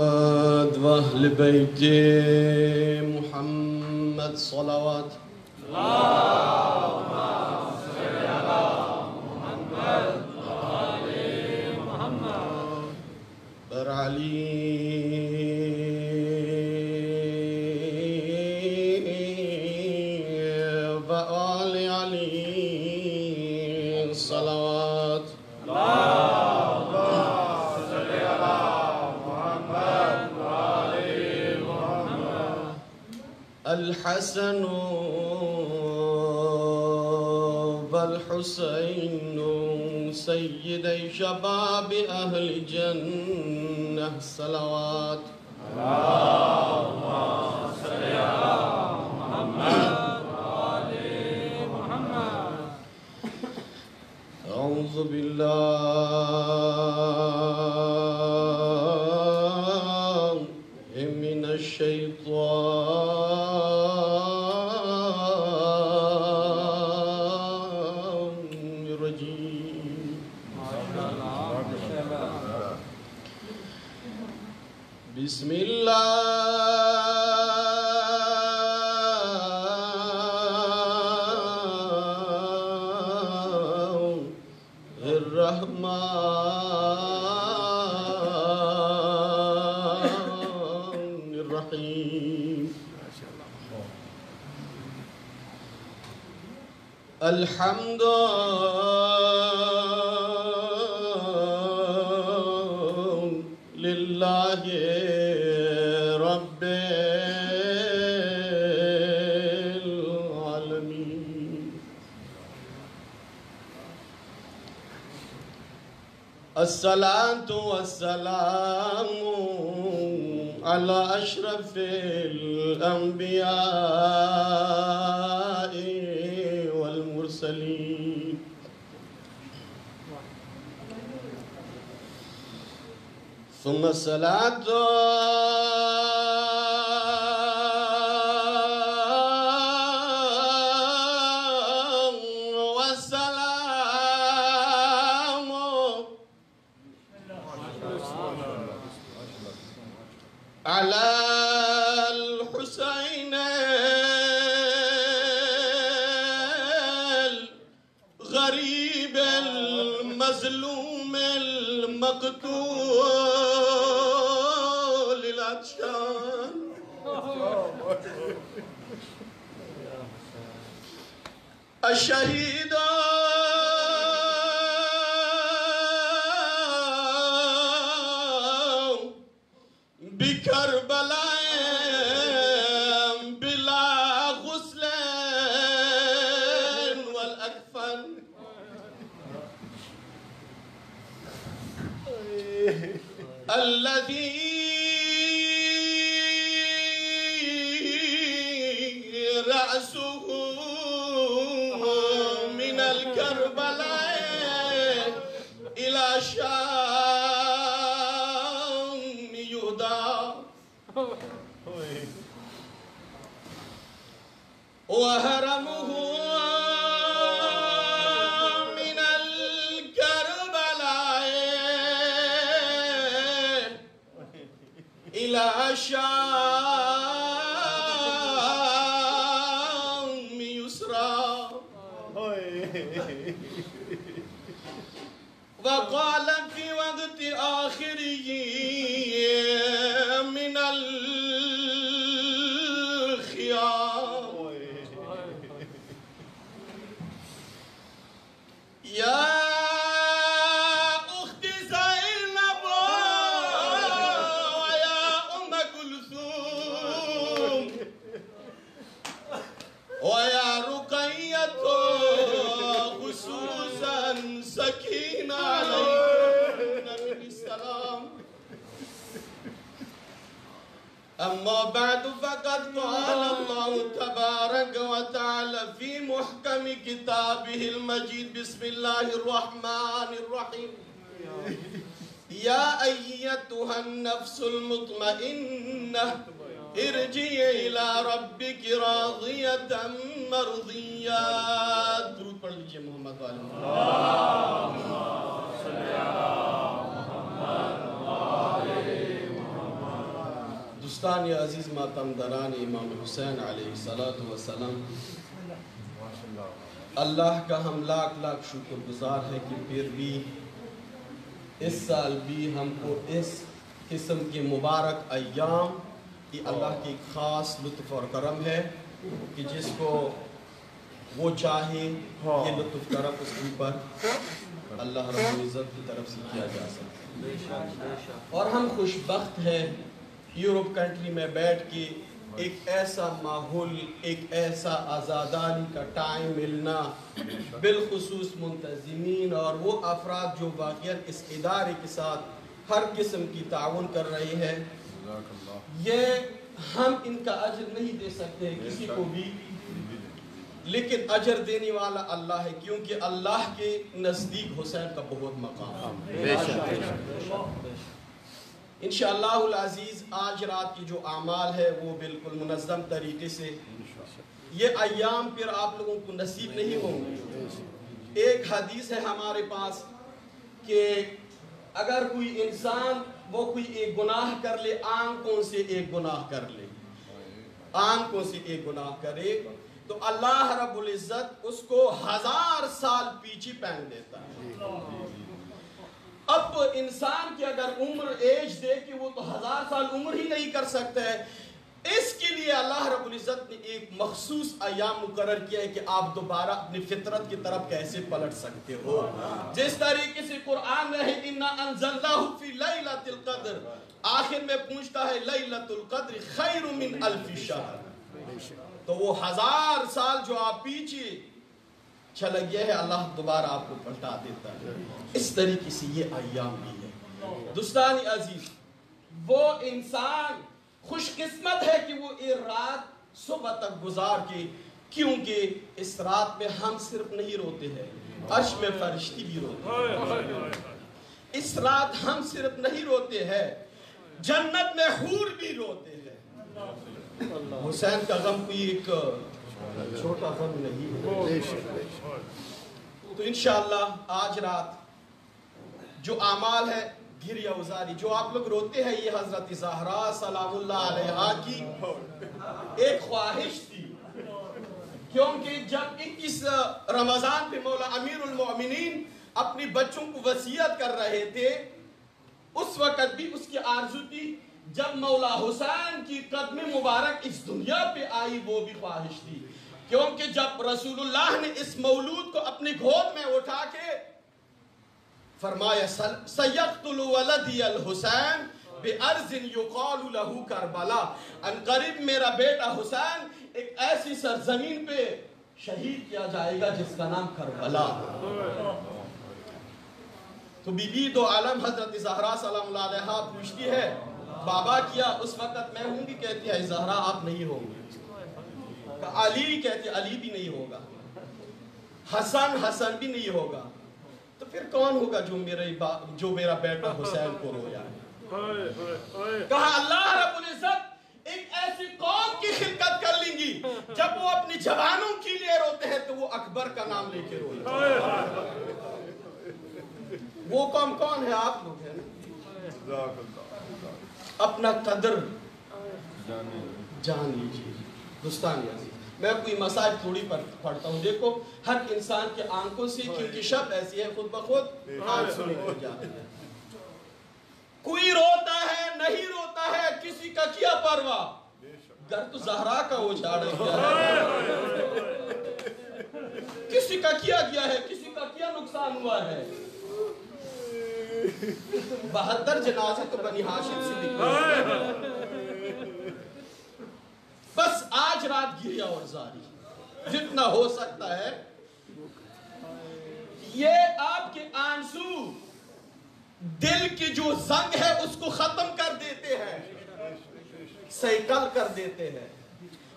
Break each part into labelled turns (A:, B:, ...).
A: وأهل بيت محمد صلوات
B: اللهم صل على محمد وآل محمد
A: بر علي وآل علي صلوات الحسن والحسين سيدي شباب أهل الجنة صلوات
B: اللهم صل على محمد وآل محمد
A: أعوذ بالله من الشيطان الرجيم بسم الله الرحمن الرحيم الحمد لله رب العالمين الصلاة والسلام على أشرف الأنبياء والمرسلين ثم الصلاة والسلام على الحسين الغريب المظلوم المقتول العطشان الشهيد بكربلاء بلا غسل والأكفن الذي رأسه من الكربلاء إلى شام يهدى وهرمه من الكربلاء إلى شام يسرى وقال في وقت آخره من الخيام يا أختي زينب ويا أم كلثوم ويا رقية خصوصا سكينة عليكم من السلام أما بعد فقد قال الله تبارك وتعالى في محكم كتابه المجيد بسم الله الرحمن الرحيم يا أيتها النفس المطمئنة ارجعي إلى ربك راضية مرضية درود پڑھ لیجئے محمد والے
B: اللهم صل على محمد وآل محمد
A: دوستان عزیز ماتمدران امام حسین علیہ السلام، اللہ کا ہم لاکھ لاکھ شکر گزار ہے کہ پھر بھی اس سال بھی ہم کو اس قسم کے مبارک ایام کی اللہ کی خاص لطف اور کرم ہے کہ جس کو وہ چاہے یہ لطف کرم اس کے اوپر اللہ رب العزت کی طرف سے کیا جا سکتا ہے۔ اور ہم خوش بخت ہیں یورپ کنٹری میں بیٹھ کے ایک ایسا ماحول، ایک ایسا آزادانی کا ٹائم ملنا، بالخصوص منتظمین اور وہ افراد جو واقعاً اس ادارے کے ساتھ ہر قسم کی تعاون کر رہے ہیں، یہ ہم ان کا اجر نہیں دے سکتے کسی کو بھی، لیکن اجر دینے والا اللہ ہے، کیونکہ اللہ کے نزدیک حسین کا بہت مقام ہے۔ انشاءاللہ العزیز آج رات کی جو اعمال ہے وہ بالکل منظم طریقے سے، یہ ایام پھر آپ لوگوں کو نصیب نہیں ہوں گے۔ ایک حدیث ہے ہمارے پاس کہ اگر کوئی انسان وہ کوئی ایک گناہ کر لے، آنکھوں سے ایک گناہ کر لے، آنکھوں سے ایک گناہ کرے، تو اللہ رب العزت اس کو 1000 سال پیچھے پہن دیتا ہے۔ اب انسان کی اگر عمر ایج دے کہ وہ تو 1000 سال عمر ہی نہیں کر سکتا ہے، اس کے لیے اللہ رب العزت نے ایک مخصوص ایام مقرر کیا ہے کہ آپ دوبارہ اپنی فطرت کی طرف کیسے پلٹ سکتے ہو۔ جس طریقے سے قرآن میں ہے اِنَّا أَنزَلْنَاهُ فِي لَيْلَةِ الْقَدْرِ، آخر میں پوچھتا ہے لَيْلَةُ الْقَدْرِ خَيْرٌ مِّنْ أَلْفِ شَهْرٍ، تو وہ 1000 سال جو آپ پیچھے چلا گیا ہے اللہ دوبارہ آپ کو پلٹا دیتا ہے۔ اس طریقے سے یہ ایام بھی ہے۔ دوستان عزیز، وہ انسان خوش قسمت ہے کہ وہ یہ رات صبح تک گزار کے، کیونکہ اس رات میں ہم صرف نہیں روتے ہیں، عرش میں فرشتے بھی روتے ہیں۔ اس رات ہم صرف نہیں روتے ہیں، جنت میں حور بھی روتے ہیں۔ حسین کا غم کوئی ایک چھوٹا غم نہیں ہے۔ تو انشاءاللہ آج رات جو اعمال ہے گریہ وزاری، جو آپ لوگ روتے ہیں، یہ حضرت زہرا سلام اللہ علیہا کی ایک خواہش تھی، کیونکہ جب 21 رمضان پہ مولا امیر المؤمنین اپنی بچوں کو وصیت کر رہے تھے، اس وقت بھی اس کی آرزو تھی جب مولا حسین کی قدم مبارک اس دنیا پہ آئی، وہ بھی خواہش تھی، کیونکہ جب رسول اللہ نے اس مولود کو اپنی گود میں اٹھا کے فرمایا سَيَقْتُلُ وَلَدِيَ الْحُسَيْنِ بِأَرْضٍ يُقَالُ لَهُ كَرْبَلَا، ان قریب میرا بیٹا حسین ایک ایسی سرزمین پہ شہید کیا جائے گا جس کا نام کربلا۔ تو بی بی دو عالم حضرت زہرا سلام اللہ علیہا پوچھتی ہے بابا کیا اس وقت میں ہوں گی؟ کہتی ہے زہرا آپ نہیں ہوں گے۔ علی کہتی ہے علی بھی نہیں ہوگا، حسن بھی نہیں ہوگا، تو پھر کون ہوگا جو میرا بیٹا حسین کو رویا ہے؟ کہا اللہ رب العزت ایک ایسی قوم کی خلقت کر لیں گی جب وہ اپنی جوانوں کے لیے روتے ہیں تو وہ اکبر کا نام لے کے روتے ہیں۔ وہ قوم کون ہے؟ آپ لوگ ہیں۔ اپنا قدر جان لیجیے۔ دوستان عزیز، میں کوئی مسائل تھوڑی پر پڑھتا ہوں، دیکھو ہر انسان کے آنکھوں سے کیونکہ شب ایسی ہے خود بخود آنکھوں نکل جاتی ہے۔ کوئی روتا ہے نہیں روتا ہے، کسی کا کیا پرواہ، گھر تو زہرا کا اجاڑا گیا ہے، کسی کا کیا گیا ہے، کسی کا کیا نقصان ہوا ہے۔ 72 جنازے تو بنی ہاشم سے نکلے، بس آج رات گریہ اور زاری جتنا ہو سکتا ہے، یہ آپ کے آنسو دل کی جو زنگ ہے اس کو ختم کر دیتے ہیں، سیکل کر دیتے ہیں،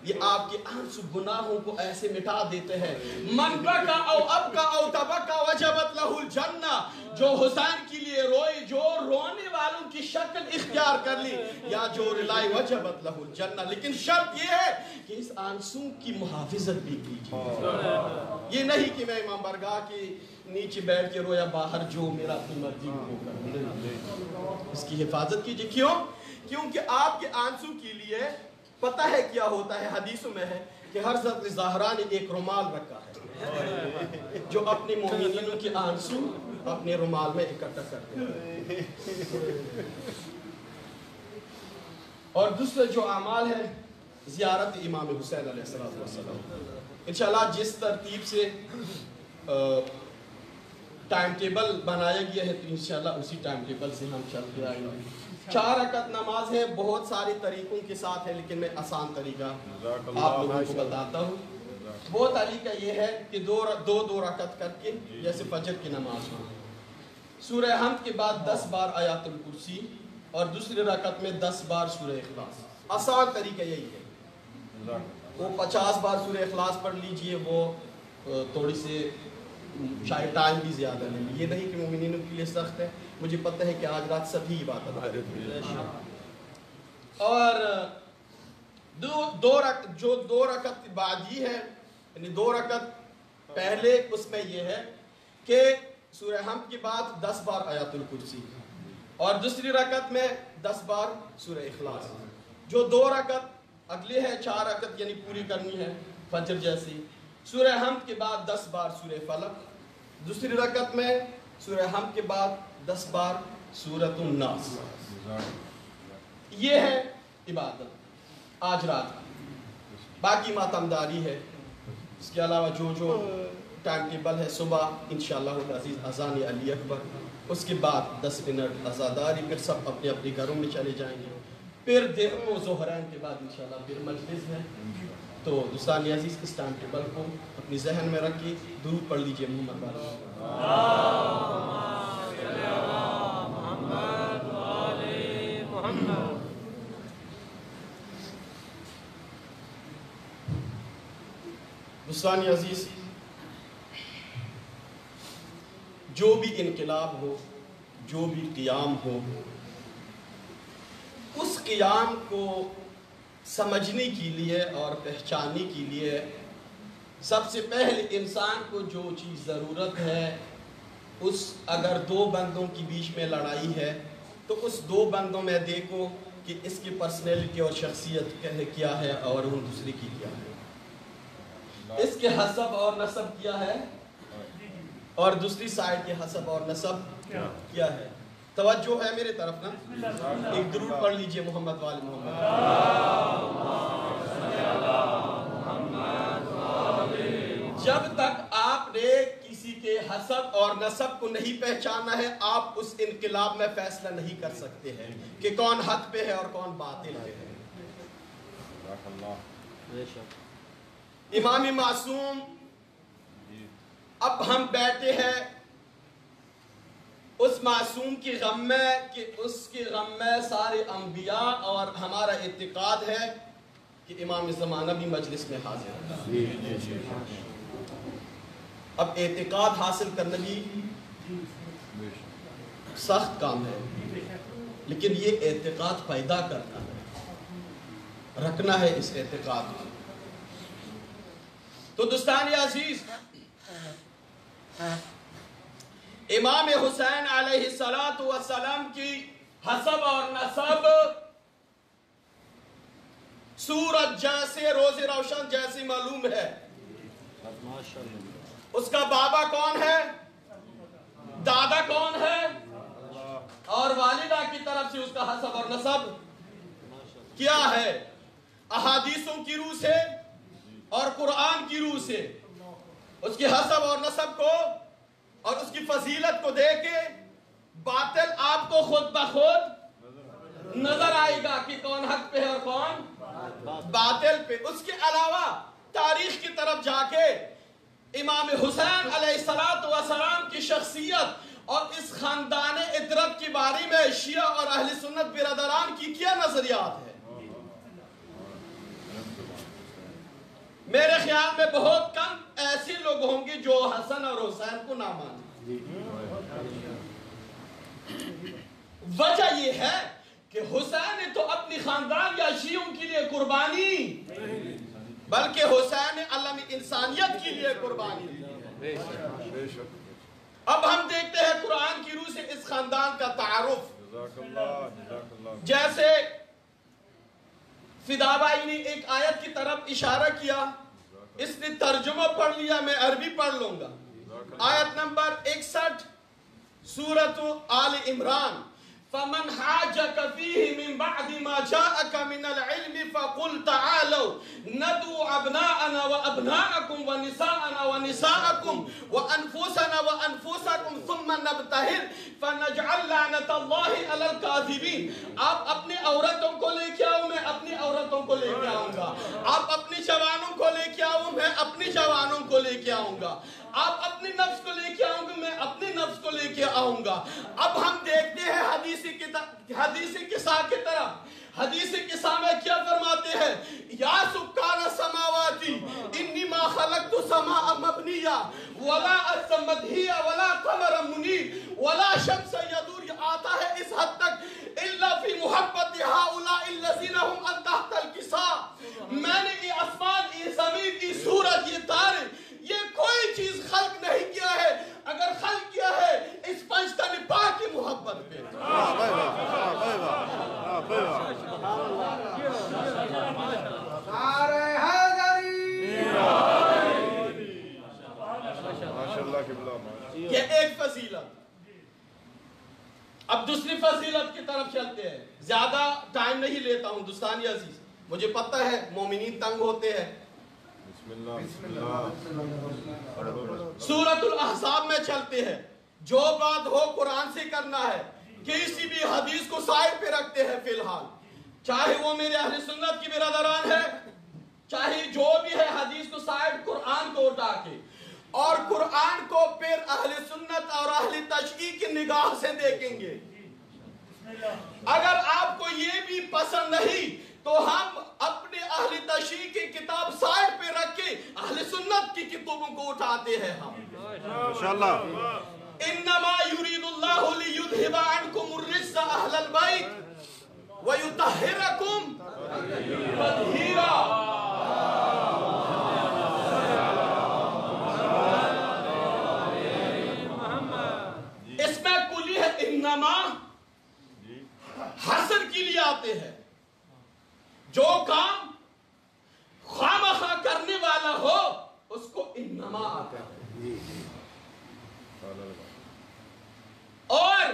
A: یہ آپ کے آنسو گناہوں کو ایسے مٹا دیتے ہیں۔ من بکا او ابکا او تبکا وجبت لہ الجنہ، جو حسین کے لیے روئے، جو رونے والوں کی شکل اختیار کر لی، یا جو رلائے وجبت لہ الجنہ، لیکن شرط یہ ہے کہ اس آنسو کی محافظت بھی کیجیے۔ یہ نہیں کہ میں امام برگاہ کے نیچے بیٹھ کے رویا باہر جو میرا اپنی مرضی کو کر، اس کی حفاظت کیجیے۔ کیوں کیونکہ آپ کے آنسو کے لیے پتہ ہے کیا ہوتا ہے، حدیثوں میں ہے کہ حضرت زہرا نے ایک رومال رکھا ہے جو اپنے مومنینوں کے آنسو اپنے رومال میں اکٹھا کرتے ہیں. اور دوسرا جو اعمال ہے زیارت امام حسین علیہ السلام. انشاءاللہ جس ترتیب سے ٹائم ٹیبل بنایا گیا ہے تو انشاءاللہ اسی ٹائم ٹیبل سے ہم چلتے آئیں گے. 4 رکعت نماز ہے، بہت سارے طریقوں کے ساتھ ہے، لیکن میں آسان طریقہ آپ لوگوں کو بتاتا ہوں. وہ طریقہ یہ ہے کہ دو رکعت کر کے جیسے فجر کی نماز ہو، سورہ حمد کے بعد 10 بار آیات الکرسی اور دوسری رکعت میں 10 بار سورہ اخلاص. آسان طریقہ یہی ہے. وہ 50 بار سورہ اخلاص پڑھ لیجئے، وہ تھوڑی سے شاید ٹائم بھی زیادہ نہیں. یہ نہیں کہ مومنینوں کے لیے سخت ہے، مجھے پتہ ہے کہ آج رات سبھی عبادت کریں گے. اور دو رکعت بعدی ہے، یعنی 2 رکعت پہلے، اس میں یہ ہے کہ سورہ حمد کے بعد 10 بار آیات الکرسی اور دوسری رکعت میں 10 بار سورہ اخلاص. جو 2 رکعت اگلے ہے 4 رکعت یعنی پوری کرنی ہے فجر جیسی، سورہ حمد کے بعد 10 بار سورہ فلق، دوسری رکعت میں سورہ حمد کے بعد 10 بار سورۃ الناس. یہ ہے عبادت آج رات. باقی ماتمداری ہے. اس کے علاوہ جو ٹائم ٹیبل ہے، صبح انشاءاللہ العزیز اذان علی اکبر، اس کے بعد 10 منٹ عزاداری، پھر سب اپنے اپنے گھروں میں چلے جائیں گے. پھر دیر کو ظہرین کے بعد انشاءاللہ پھر مجلس ہے. تو دوستان عزیز اس ٹائم ٹیبل کو اپنی ذہن میں رکھ کے درود پڑھ لیجئے محمد
B: محمد.
A: دوستان عزیز، جو بھی انقلاب ہو، جو بھی قیام ہو، اس قیام کو سمجھنے کے لیے اور پہچاننے کے لیے سب سے پہلے انسان کو جو چیز ضرورت ہے، اگر 2 بندوں کے بیچ میں لڑائی ہے تو اس 2 بندوں میں دیکھو کہ اس کی پرسنالٹی اور شخصیت کیا ہے اور ان دوسرے کی کیا ہے، اس کے حسب اور نسب کیا ہے اور دوسری سائڈ کے حسب اور نسب کیا ہے. توجہ ہے میرے طرف نا؟ ایک درود پڑھ لیجئے محمد وال محمد. جب تک آپ نے کسی کے حسب اور نسب کو نہیں پہچانا ہے، آپ اس انقلاب میں فیصلہ نہیں کر سکتے ہیں کہ کون حق پہ ہے اور کون باطل پہ ہے. امام معصوم، اب ہم بیٹھے ہیں اس معصوم کی غم میں کہ اس کے غم میں سارے انبیاء، اور ہمارا اعتقاد ہے کہ امام زمانہ بھی مجلس میں حاضر ہے. اب اعتقاد حاصل کرنا بھی سخت کام ہے، لیکن یہ اعتقاد پیدا کرنا ہے، رکھنا ہے اس اعتقاد کو. تو دوستان عزیز، امام حسین علیہ السلام کی حسب اور نسب سورج جیسے، روز روشن جیسی معلوم ہے. اس کا بابا کون ہے، دادا کون ہے، اور والدہ کی طرف سے اس کا حسب اور نسب کیا ہے. احادیثوں کی روح سے اور قرآن کی روح سے اس کی حسب اور نسب کو اور اس کی فضیلت کو دیکھ کے باطل آپ کو خود بخود نظر آئے گا کہ کون حق پہ ہے اور کون باطل پہ. اس کے علاوہ تاریخ کی طرف جا کے امام حسین علیہ السلام کی شخصیت اور اس خاندان عطرت کی باری میں شیعہ اور اہل سنت برادران کی کیا نظریات ہے. میرے خیال میں بہت کم ایسے لوگ ہوں گے جو حسن اور حسین کو نہ مانیں. وجہ یہ ہے کہ حسین نے تو اپنی خاندان یا شیعوں کے لیے قربانی، بلکہ حسین نے عالم انسانیت کے لیے قربانی دی ہے. اب ہم دیکھتے ہیں قرآن کی روح سے اس خاندان کا تعارف. جیسے فدا بھائی نے ایک آیت کی طرف اشارہ کیا، اس نے ترجمہ پڑھ لیا، میں عربی پڑھ لوں گا۔ آیت نمبر 61 سورۃ آل عمران، فمن حاجك فيه من بعد ما جاءك من العلم فقل تعالوا ندعو أبناءنا وأبناءكم ونساءنا ونساءكم وأنفسنا وأنفسكم ثم نبتهل فنجعل لعنة الله على الكاذبين۔ آپ اپنی عورتوں کو لے کے آؤ، میں اپنی عورتوں کو لے کے آؤں گا۔ آپ اپنی جوانوں کو لے کے آؤ، میں اپنی جوانوں کو لے کے آؤں گا۔ آپ اپنی نفس کو لے کے آؤں گا، میں اپنی نفس کو لے کے آؤں گا۔ اب ہم دیکھتے ہیں حدیثی قصہ کی طرف۔ حدیثی قصہ میں کیا فرماتے ہیں؟ یا سکان السماواتی انی ما خلقت سماء مبنیہ ولا ارض مدحیہ ولا قمر منیر ولا شمس یدور۔ آتا ہے اس حد تک الا فی محبت ہؤلاء الذین هم ان تحت الکساء۔ میں نے یہ آسمان، یہ زمین، یہ سورج، یہ تارے، یہ کوئی چیز خلق نہیں کیا ہے، اگر خلق کیا ہے اس پنجتن پاک کی محبت پہ۔ یہ ایک فضیلت۔ اب دوسری فضیلت کی طرف چلتے ہیں، زیادہ ٹائم نہیں لیتا ہوں دوستانی عزیز، مجھے پتہ ہے مومنین تنگ ہوتے ہیں۔ سورۃ الاحزاب میں چلتے ہیں، جو بات ہو قرآن سے کرنا ہے، کسی بھی حدیث کو سائڈ پہ رکھتے ہیں فی الحال، چاہے وہ میرے اہل سنت کی برادران ہے، چاہے جو بھی ہے، حدیث کو سائڈ، قرآن کو اٹھا کے، اور قرآن کو پھر اہل سنت اور اہل تشریع کی نگاہ سے دیکھیں گے۔ اگر آپ کو یہ بھی پسند نہیں تو ہم اپنے اہل تشریع کی کتاب سائڈ پہ رکھ کے اہل سنت کی کتابوں کو اٹھاتے ہیں ہم۔ انشاءاللہ انما یرید اللہ لیذھب عنکم الرجس اہل البیت ویطہرکم تطہیرا۔ اس میں کلی ہے انما، حسر کے لیے آتے ہیں، جو کام خامخواہ کرنے والا ہو اس کو انما آتا ہے، اور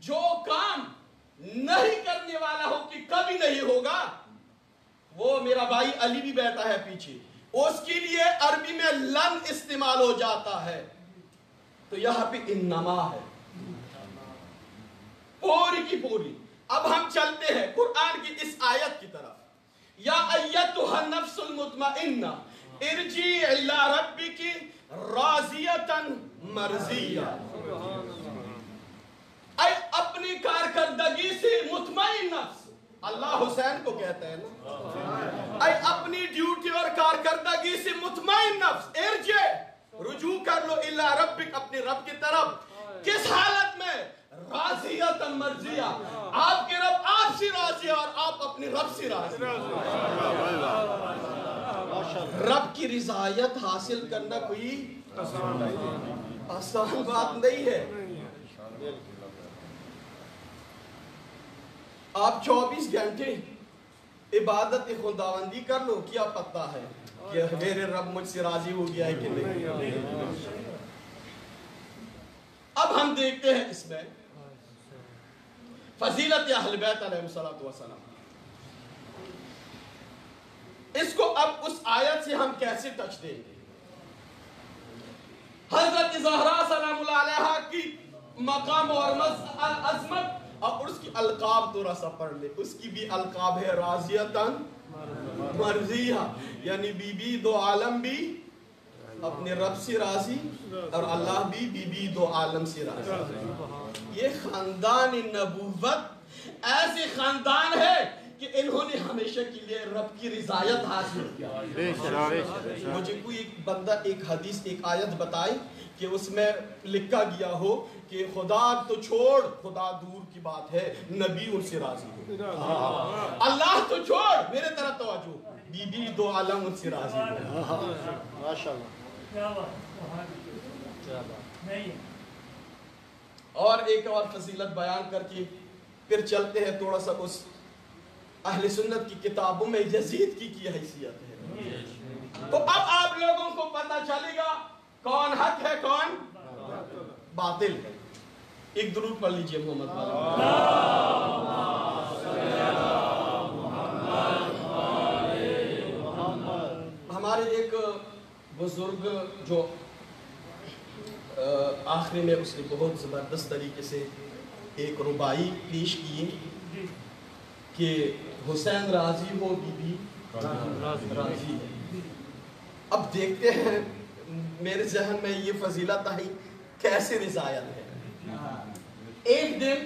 A: جو کام نہیں کرنے والا ہو کہ کبھی نہیں ہوگا، وہ میرا بھائی علی بھی بیٹھا ہے پیچھے، اس کے لیے عربی میں لن استعمال ہو جاتا ہے، تو یہاں پہ انما ہے پوری کی پوری۔ اب ہم چلتے ہیں قرآن کی اس آیت کی طرف، یا ایتھا النفس المطمئنہ ارجعی الی ربک راضیۃ مرضیہ۔ اے اپنی کارکردگی سے مطمئن نفس، اللہ حسین کو کہتا ہے نا، اے اپنی ڈیوٹی اور کارکردگی سے مطمئن نفس، ارجع، رجوع کر لو الی ربک، اپنے رب کی طرف، کس حالت میں؟ راضیۃ مرضیہ، آپ کے رب آپ سے راضی اور آپ اپنے رب سے راضی۔ رب کی رضایت حاصل کرنا کوئی آسان بات نہیں ہے۔ آپ 24 گھنٹے عبادت خداوندی کر لو، کیا پتہ ہے کہ میرے رب مجھ سے راضی ہو گیا ہے کہ نہیں۔ اب ہم دیکھتے ہیں اس میں فضیلت اہل بیت علیہ السلام، اس کو اب اس آیت سے ہم کیسے ٹچ دیں گے؟ حضرت زہرا سلام اللہ علیہا کی مقام اور عظمت، اور اس کی القاب تھوڑا سا پڑھ لے، اس کی بھی القاب ہے راضیتاً مرضیہ، یعنی بی بی دو عالم بھی اپنے رب سے راضی اور اللہ بھی بی بی دو عالم سے راضی۔ یہ خاندان نبوت ایسے خاندان ہے کہ انہوں نے ہمیشہ کے لیے رب کی رضایت حاصل کیا۔ مجھے کوئی ایک بندہ ایک حدیث ایک آیت بتائے کہ اس میں لکھا گیا ہو کہ خدا تو چھوڑ، خدا دور کی بات ہے، نبی ان سے راضی ہو، اللہ تو چھوڑ، میرے طرف توجہ، بی بی دو عالم ان سے راضی ہو۔ ماشاءاللہ۔ اور ایک اور فضیلت بیان کر کے پھر چلتے ہیں تھوڑا سا اس اہل سنت کی کتابوں میں یزید کی حیثیت ہے۔ تو اب آپ لوگوں کو پتہ چلے گا کون حق ہے کون باطل ہے۔ ایک درود پڑھ لیجئے محمد والا۔ ہمارے ایک بزرگ جو آخری میں اس نے بہت زبردست طریقے سے ایک ربائی پیش کی کہ حسین راضی ہو بی بی راضی ہے۔ اب دیکھتے ہیں میرے ذہن میں یہ فضیلت آئی کیسے رضایت ہے۔ ایک دن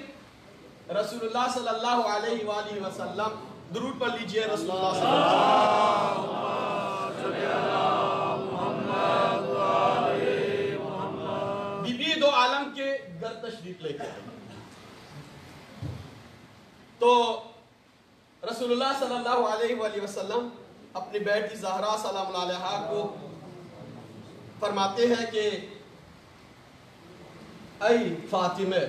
A: رسول اللہ صلی اللہ علیہ وآلہ وسلم، درود پڑھ لیجئے رسول اللہ صلی اللہ علیہ وسلم، بی بی دو عالم کے گھر تشریف لے کے آئے۔ تو رسول اللہ صلی اللہ علیہ وآلہ وسلم اپنی بیٹی زہرا سلام علیہا کو فرماتے ہیں کہ اے فاطمہ،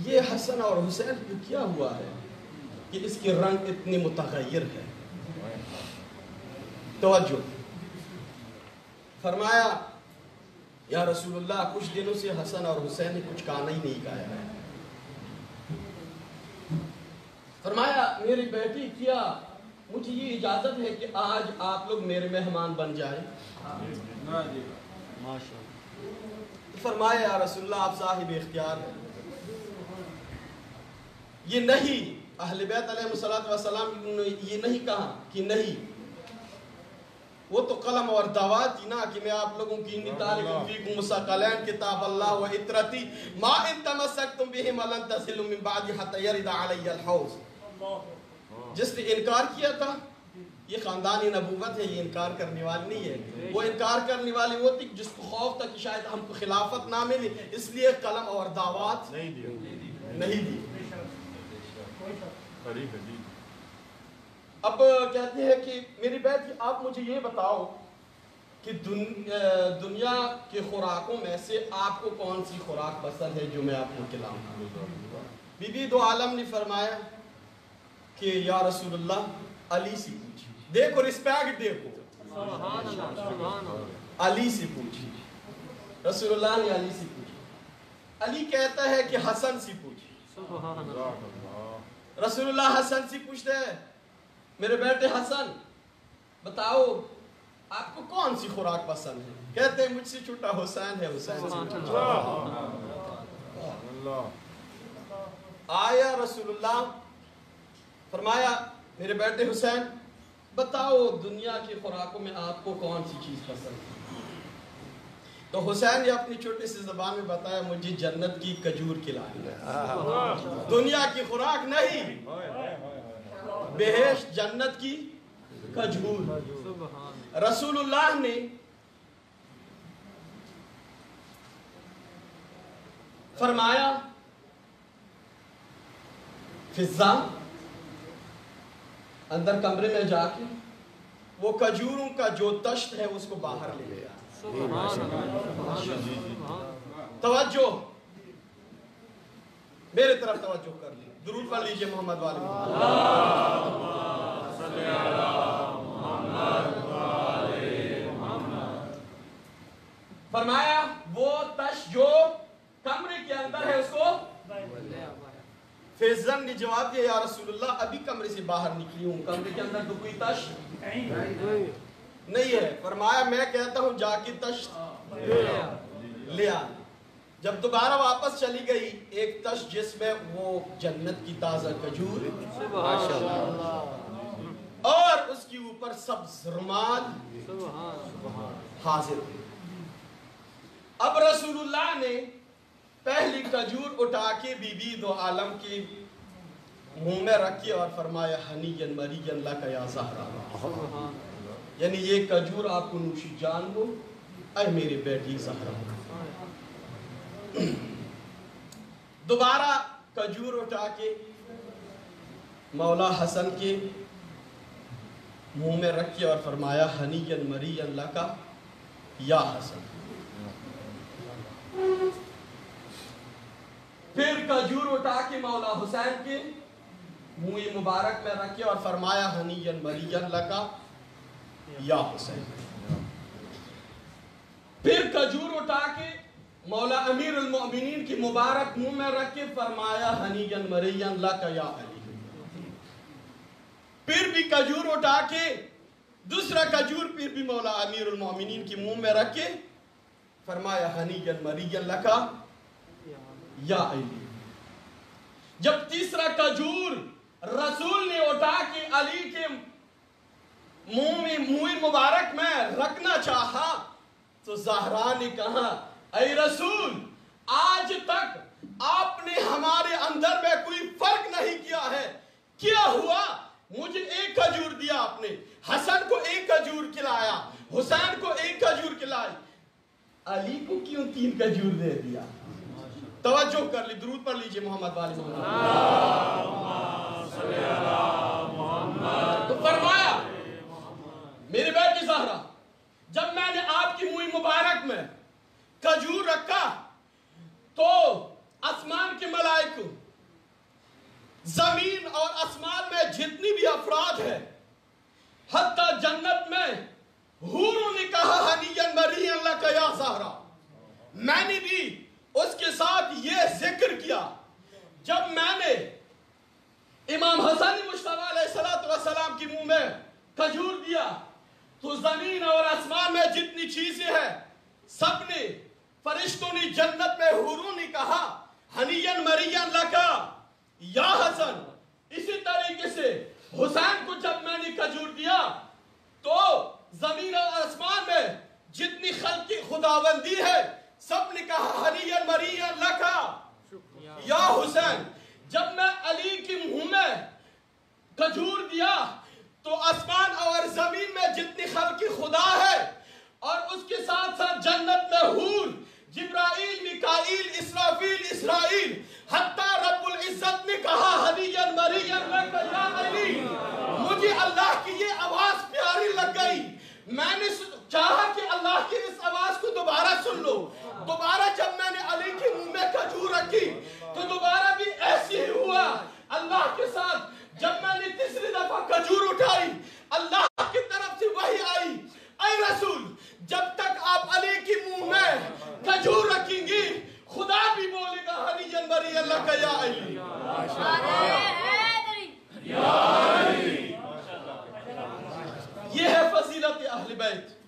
A: یہ حسن اور حسین کو کیا ہوا ہے کہ اس کی رنگ اتنی متغیر ہے؟ توجہ، فرمایا یا رسول اللہ کچھ دنوں سے حسن اور حسین نے کچھ کھانا ہی نہیں کھایا ہے۔ فرمایا میری بیٹی کیا مجھے یہ اجازت ہے کہ آج آپ لوگ میرے مہمان بن جائیں؟ فرمایا یا رسول اللہ آپ صاحب اختیار ہیں۔ یہ نہیں، اہل بیت علیہ السلام نے یہ نہیں کہا کہ نہیں، وہ تو قلم اور دعوات تھی نا کہ میں آپ لوگوں کی انی تارکم فیکم مسقلین کتاب اللہ و اطرتی ما ان تمسکتم بہم لن تصلوا من بعد حتی یرد علی الحوض۔ جس نے انکار کیا تھا، یہ خاندانی نبوت ہے، یہ انکار کرنے والی نہیں ہے۔ وہ انکار کرنے والی وہ تھی جس کو خوف تھا کہ شاید ہم کو خلافت نہ ملے، اس لیے قلم اور دعوات نہیں دی۔ اب کہتے ہیں کہ میری بیٹی آپ مجھے یہ بتاؤ کہ دنیا کے خوراکوں میں سے آپ کو کون سی خوراک پسند ہے جو میں آپ کو کھلاؤں؟ بی بی دو عالم نے فرمایا کہ یا رسول اللہ علی سے پوچھی۔ دیکھو رسپیکٹ دیکھو، علی سے پوچھی۔ رسول اللہ نے علی سے پوچھی۔ علی کہتا ہے کہ حسن سے پوچھی۔ رسول اللہ حسن سے پوچھتے ہیں میرے بیٹے حسن بتاؤ آپ کو کون سی خوراک پسند ہے؟ کہتے ہیں مجھ سے چھوٹا حسین ہے، حسین سے آیا رسول اللہ، فرمایا میرے بیٹے حسین بتاؤ دنیا کی خوراکوں میں آپ کو کون سی چیز پسند ہے؟ تو حسین نے اپنی چھوٹی سی زبان میں بتایا مجھے جنت کی کھجور کھلانی ہے، دنیا کی خوراک نہیں، بہشت جنت کی کھجور۔ رسول اللہ نے فرمایا فضا اندر کمرے میں جا کے وہ کھجوروں کا جو تشت ہے اس کو باہر لے لیا۔ توجہ میرے طرف توجہ کر لی، درود پڑھ لیجئے محمد والے فرمایا وہ تشت جو کمرے کے اندر ہے اس کو فیضن نے جواب دیا یا رسول اللہ ابھی کمرے سے باہر نکلی ہوں، کمرے کے اندر تو کوئی تشت نہیں ہے۔ فرمایا میں کہتا ہوں جا کے تشت لے آ۔ جب دوبارہ واپس چلی گئی ایک تشت جس میں وہ جنت کی تازہ کھجور اور اس کے اوپر سبز رومال حاضر ہوئی۔ اب رسول اللہ نے پہلی کھجور اٹھا کے بی بی دو عالم کی منہ میں رکھی اور فرمایا ہنیًا مریًا لک یا زہرا، یعنی یہ کھجور آپ کو نوشی جان ہو اے میری بیٹی زہرا۔ دوبارہ کھجور اٹھا کے مولا حسن کے منہ میں رکھی اور فرمایا ہنیًا مریًا لک یا حسن۔ پھر کھجور اٹھا کے مولا حسین کے منہ مبارک میں رکھے اور فرمایا ہنیًا مریًا لکا یا حسین. پھر کھجور اٹھا کے مولا امیر المؤمنین کی مبارک منہ میں رکھ کے فرمایا ہنیًا مریًا لکا یا علی. پھر بھی کھجور اٹھا کے دوسرا کھجور پھر بھی مولا امیر المؤمنین کی منہ میں رکھ کے فرمایا ہنیًا مریًا لکا یا علی. جب تیسرا کھجور رسول نے اٹھا کے علی کے منہ مبارک میں رکھنا چاہا تو زہرا نے کہا اے رسول آج تک آپ نے ہمارے اندر میں کوئی فرق نہیں کیا ہے، کیا ہوا؟ مجھے ایک کھجور دیا آپ نے، حسن کو ایک کھجور کھلایا، حسین کو ایک کھجور کھلائی، علی کو کیوں 3 کھجور دے دیا؟ توجہ کر لی، درود پڑھ لیجئے محمد والی محمد. تو فرمایا میرے بیٹی زہرا جب میں نے آپ کی منہ مبارک میں کھجور رکھا تو آسمان کے ملائکہ، زمین اور آسمان میں جتنی بھی افراد ہیں، حتیٰ جنت میں حوروں نے کہا ہنیًا مریًا لکا یا زہرا. میں نے بھی اس کے ساتھ یہ ذکر کیا جب میں نے امام حسن مصطفیٰ علیہ السلام کی منہ میں کھجور دیا تو زمین اور آسمان میں جتنی چیزیں ہیں سب نے، فرشتوں نے، جنت میں حوروں نے کہا ہنیًا مریًا لکا یا حسن. اسی طریقے سے حسین کو جب میں نے کھجور دیا تو زمین اور آسمان میں جتنی خلق خداوندی ہے سب نے کہا ہنیًا مریًا لکا یا حسین. جب میں علی کی منہ میں کھجور دیا تو آسمان اور زمین میں جتنی خلق خدا ہے اور اس کے ساتھ ساتھ جنت میں حور، جبرائیل، میکائیل، اسرافیل، اسرائیل، حتیٰ رب العزت نے کہا ہنیًا مریًا لکا یا علی. مجھے اللہ کی یہ آواز پیاری لگ گئی، میں نے چاہا کہ اللہ کی اس آواز کو دوبارہ سن لو. دوبارہ جب میں نے علی کی منہ میں کھجور رکھی تو دوبارہ بھی ایسی ہی ہوا. اللہ کے ساتھ جب میں نے تیسری دفعہ کھجور اٹھائی اللہ کی طرف سے وحی آئی، اے رسول جب تک آپ علی کی منہ میں کھجور رکھیں گی خدا بھی بولے گا ہنیًا مریًا لکا یا علی. یہ ہے فضیلت اہل بیت،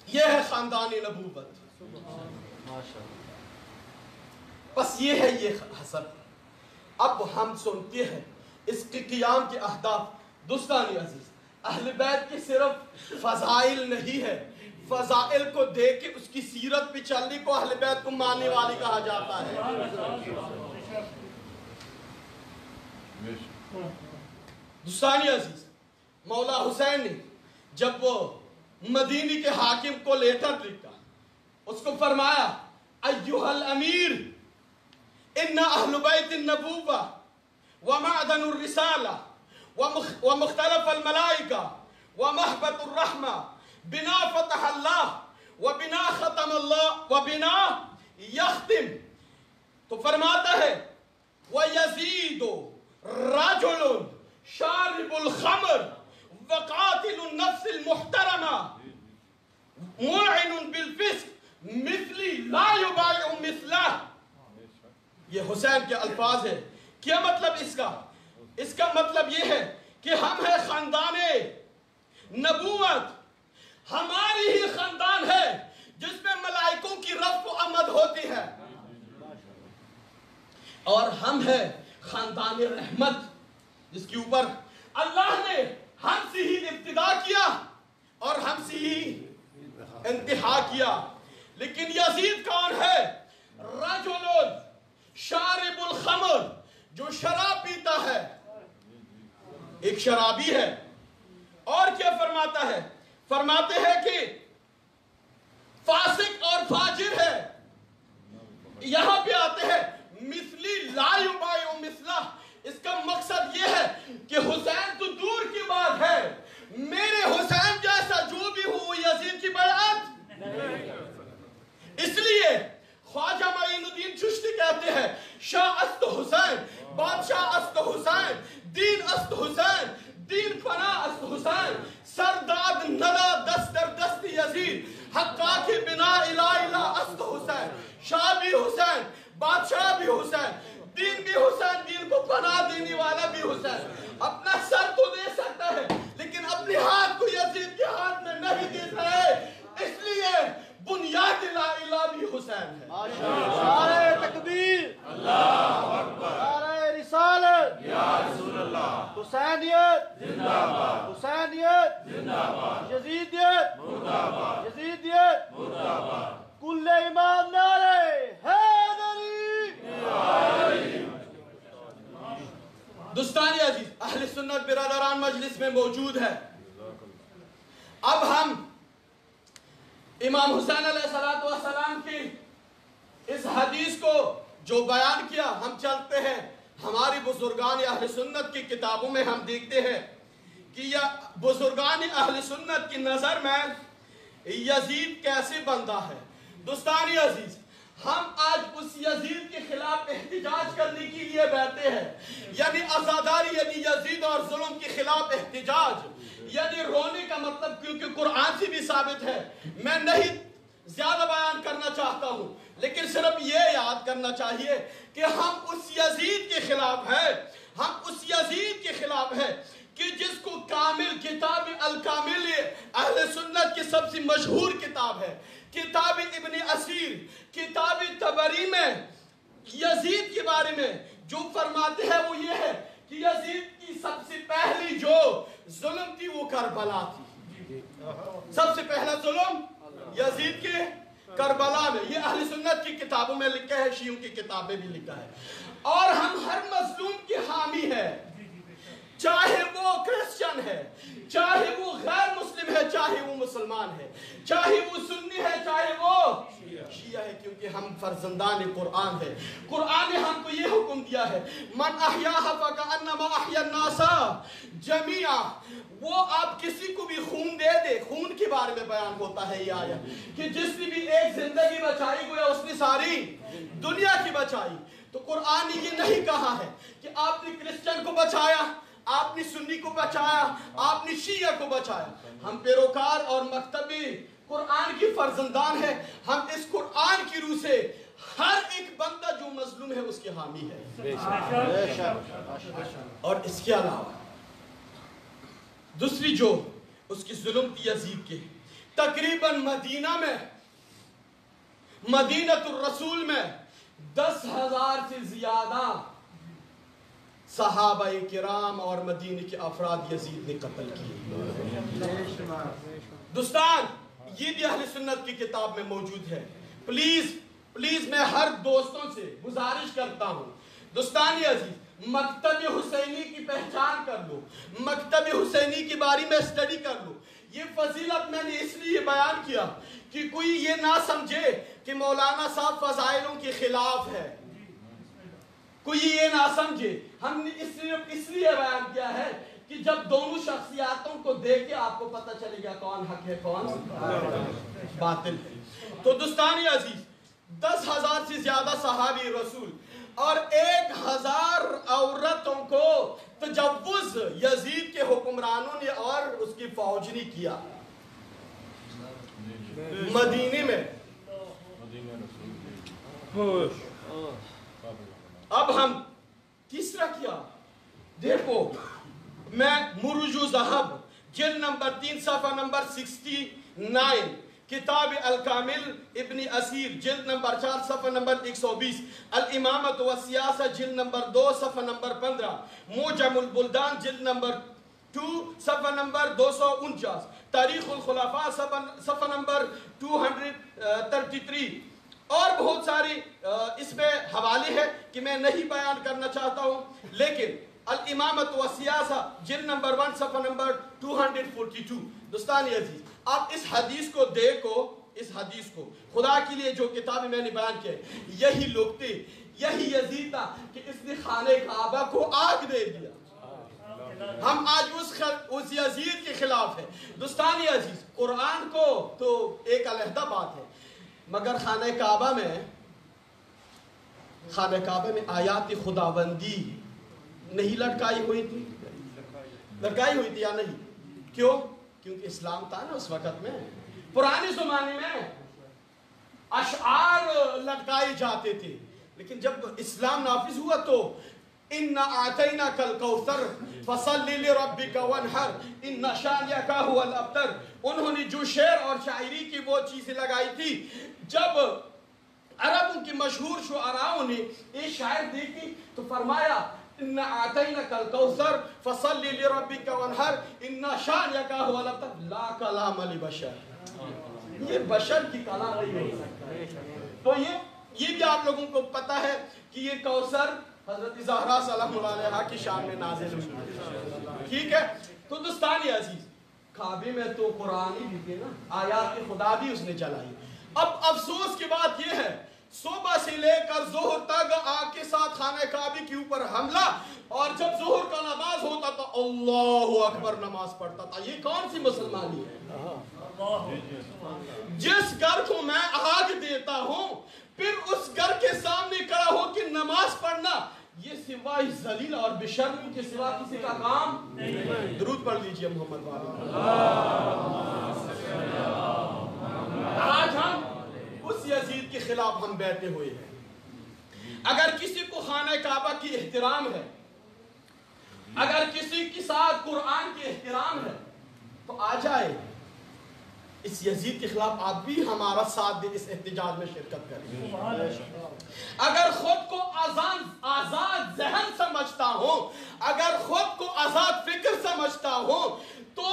A: یہ ہے خاندان نبوت. بس یہ ہے یہ حسن. اب ہم سنتے ہیں اس کے قیام کے اہداف. دوستان عزیز، اہل بیت کے صرف فضائل نہیں ہے، فضائل کو دیکھ کے اس کی سیرت پہ چلنے کو اہل بیت کو ماننے والی کہا جاتا ہے. دوستان عزیز، مولا حسین نے جب وہ مدینی کے حاکم کو لیٹر لکھا اس کو فرمایا ایھا الامیر ان اہل بیت النبوہ ومعدن الرسالہ ومختلف الملائکہ ومحبت الرحمہ بنا فتح اللہ وبنا ختم اللہ وبنا یختم. تو فرماتا ہے وَيَزِيدُ رَجُلٌ شَارِبُ الْخَمْرِ وَقَاتِلُ النَّفْسِ الْمُحْتَرَمَةِ مُلْعِنٌ بِالْفِسْقِ مِثْلِي لَا يُبَايِعُ مِثْلَهُ. یہ حسین کے الفاظ ہیں. کیا مطلب اس کا مطلب یہ ہے کہ ہم ہیں خاندان نبوت، ہماری ہی خاندان ہے جس میں ملائکوں کی رفع و آمد ہوتی ہے، اور ہم ہیں خاندان رحمت جس کے اوپر اللہ نے ہم سے ہی ابتدا کیا اور ہم سے ہی انتہا کیا. لیکن یزید کون ہے؟ رجل شارب الخمر، جو شراب پیتا ہے، ایک شرابی ہے. اور کیا فرماتا ہے؟ فرماتے ہیں کہ فاسق اور فاجر ہے. یہاں پہ آتے ہیں مثلی لا یبایع مثلہ. اس کا مقصد یہ ہے کہ حسین تو دور کی بات ہے، میرے حسین جیسا جو بھی ہو یزید کی بیعت. اس لیے خواجہ معین الدین چشتی کہتے ہیں شاہ است حسین، بادشاہ است حسین، دین است حسین، دین پناہ است حسین، سرداد ندا دست در دست یزید، حقا کی بنا الہ الہ است حسین، شاہ بھی حسین، بادشاہ بھی حسین، دین بھی حسین، دین کو پناہ دینے والا بھی حسین۔ اپنا سر تو دے سکتا ہے لیکن اپنے ہاتھ کو یزید کے ہاتھ میں نہیں دے رہے، اس لیے بنیاد لا الہ بھی حسین ہے۔
B: نعرہ تکبیر، اللہ اکبر، نعرہ رسالت، یا رسول اللہ، حسینیت زندہ باد، حسینیت زندہ باد، یزیدیت مردہ باد، یزیدیت مردہ باد، کل امام نعرہ حیدری۔
A: دوستان عزیز، اہل سنت برادران مجلس میں موجود ہے۔ اب ہم امام حسین علیہ السلام کی اس حدیث کو جو بیان کیا، ہم چلتے ہیں ہماری بزرگان اہل سنت کی کتابوں میں ہم دیکھتے ہیں کہ یہ بزرگان اہل سنت کی نظر میں یزید کیسے بندہ ہے۔ دوستان عزیز، ہم آج اس یزید کے خلاف احتجاج کرنے کے لیے بیٹھے ہیں، یعنی عزاداری، یعنی یزید اور ظلم کے خلاف احتجاج، یعنی رونے کا مطلب، کیونکہ قرآن سے بھی ثابت ہے، میں نہیں زیادہ بیان کرنا چاہتا ہوں، لیکن صرف یہ یاد کرنا چاہیے کہ ہم اس یزید کے خلاف ہیں، ہم اس یزید کے خلاف ہیں کہ جس کو کامل کتاب الکامل اہل سنت کی سب سے مشہور کتاب ہے، کتاب ابن اسیر، کتاب طبری میں یزید کے بارے میں جو فرماتے ہیں وہ یہ ہے کہ یزید کی سب سے پہلی جو ظلم تھی وہ کربلا تھی۔ سب سے پہلا ظلم یزید کے کربلا میں، یہ اہل سنت کی کتابوں میں لکھا ہے، شیعوں کی کتابیں بھی لکھا ہے، اور ہم ہر مظلوم کے حامی ہیں، چاہے وہ کرسچن ہے، چاہے وہ غیر مسلم ہے، چاہے وہ مسلمان ہے، چاہے وہ سنی ہے، چاہے وہ شیعہ ہے، کیونکہ ہم فرزندان قرآن ہیں۔ قرآن نے ہم کو یہ حکم دیا ہے، من احیاھا فکأنما احیا الناس جمیعا، وہ آپ کسی کو بھی خون دے دے، خون کے بارے میں بیان ہوتا ہے یہ آیت، کہ جس نے بھی ایک زندگی بچائی گویا اس نے ساری دنیا کی بچائی۔ تو قرآن نے یہ نہیں کہا ہے کہ آپ نے کرسچن کو بچایا، آپ نے سنی کو بچایا، آپ نے شیعہ کو بچایا۔ ہم پیروکار اور مکتبی قرآن کی فرزندان ہیں، ہم اس قرآن کی روح سے ہر ایک بندہ جو مظلوم ہے اس کے حامی ہے۔ اور اس کے علاوہ دوسری جو اس کی ظلم تھی یزید کے، تقریباً مدینہ میں، مدینۃ الرسول میں 10,000 سے زیادہ صحابہ کرام اور مدینہ کے افراد یزید نے قتل کیے۔ دوستان، یہ بھی اہل سنت کی کتاب میں موجود ہے۔ پلیز میں ہر دوستوں سے گزارش کرتا ہوں، دوستانی عزیز، مکتب حسینی کی پہچان کر لو، مکتب حسینی کے بارے میں اسٹڈی کر لو۔ یہ فضیلت میں نے اس لیے بیان کیا کہ کوئی یہ نہ سمجھے کہ مولانا صاحب فضائلوں کے خلاف ہے، کوئی یہ نہ سمجھے، ہم نے صرف اس لیے بیان کیا ہے کہ جب دونوں شخصیاتوں کو دیکھ کے آپ کو پتہ چلے گا کون حق ہے کون باطل ہے۔ تو دوستانی عزیز، 10,000 سے زیادہ صحابی رسول اور 1,000 عورتوں کو تجوز یزید کے حکمرانوں نے اور اس کی فوج نے کیا مدینے میں۔ اب ہم تیسرا کیا دیکھو، میں مروج ذہب جلد نمبر 3 صفحہ نمبر 69، کتاب الکامل ابن اسیر جلد نمبر 4 صفحہ نمبر 120، الامامت والسیاسہ جلد نمبر 2 صفحہ نمبر 15، موجم البلدان جلد نمبر 2 صفحہ نمبر 249، تاریخ الخلفاء صفحہ نمبر 233، اور بہت ساری اس میں حوالے ہیں کہ میں نہیں بیان کرنا چاہتا ہوں، لیکن الامامت والسیاسہ جلد نمبر 1 صفحہ نمبر 242۔ دوستانی عزیز، آپ اس حدیث کو دیکھو، اس حدیث کو، خدا کے لیے جو کتاب میں نے بیان کیا، یہی لوگ تھے، یہی یزید تھا کہ اس نے خانہ کعبہ کو آگ دے دیا۔ ہم آج اس یزید کے خلاف ہیں۔ دوستانی عزیز، قرآن کو تو ایک علیحدہ بات ہے، مگر خانہ کعبہ میں خانہ کعبہ میں آیات خداوندی نہیں لٹکائی ہوئی تھی؟ لٹکائی ہوئی تھی یا نہیں؟ کیوں؟ کیونکہ اسلام تھا نا اس وقت میں. پرانے زمانے میں اشعار لٹکائے جاتے تھے، لیکن جب اسلام نافذ ہوا تو اِنَّا أَعْطَيْنَاكَ الْكَوْثَرَ فَصَلِّ لِرَبِّكَ وَانْحَرْ إِنَّ شَانِئَكَ هُوَ الْأَبْتَرُ. انہوں نے جو شعر اور شاعری کی وہ چیزیں لگائی تھی، جب عربوں کی مشہور شعراؤں نے یہ شاعر دیکھی تو فرمایا اِنَّا أَعْطَيْنَاكَ الْكَوْثَرَ فَصَلِّ لِرَبِّكَ وَانْحَرْ إِنَّ شَانِئَكَ هُوَ الْأَبْتَرُ. لا کلام لبشر، یہ بشر کی کلام نہیں ہو سکتا. تو یہ بھی آپ لوگوں کو پتا ہے کہ یہ کوثر حضرت زہرا سلام اللہ علیہا کی شان میں نازل ہوئی. ٹھیک ہے. تو دوستانی عزیز، کعبے میں تو قرآن ہی بھی تھے نا، آیات خدا بھی اس نے چلائی. اب افسوس کی بات یہ ہے، صبح سے لے کر ظہر تک آگ کے ساتھ خانہ کعبے کے اوپر حملہ، اور جب ظہر کا نماز ہوتا تو اللہ اکبر نماز پڑھتا تھا. یہ کون سی مسلمانی ہے؟ جس گھر کو میں آگ دیتا ہوں پھر اس گھر کے سامنے کھڑا ہو کے نماز پڑھنا، یہ سوائے ذلیل اور بے شرمی کے سوا کسی کا کام نہیں. درود پڑھ لیجئے محمد والی. آج ہم اس یزید کے خلاف ہم بیٹھے ہوئے ہیں. اگر کسی کو خانہ کعبہ کی احترام ہے، اگر کسی کے ساتھ قرآن کی احترام ہے تو آ جائے اس یزید کے خلاف آپ بھی ہمارا ساتھ دے، اس احتجاج میں شرکت کریں. اگر خود کو آزاد ذہن سمجھتا ہوں، اگر خود کو آزاد فکر سمجھتا ہوں، تو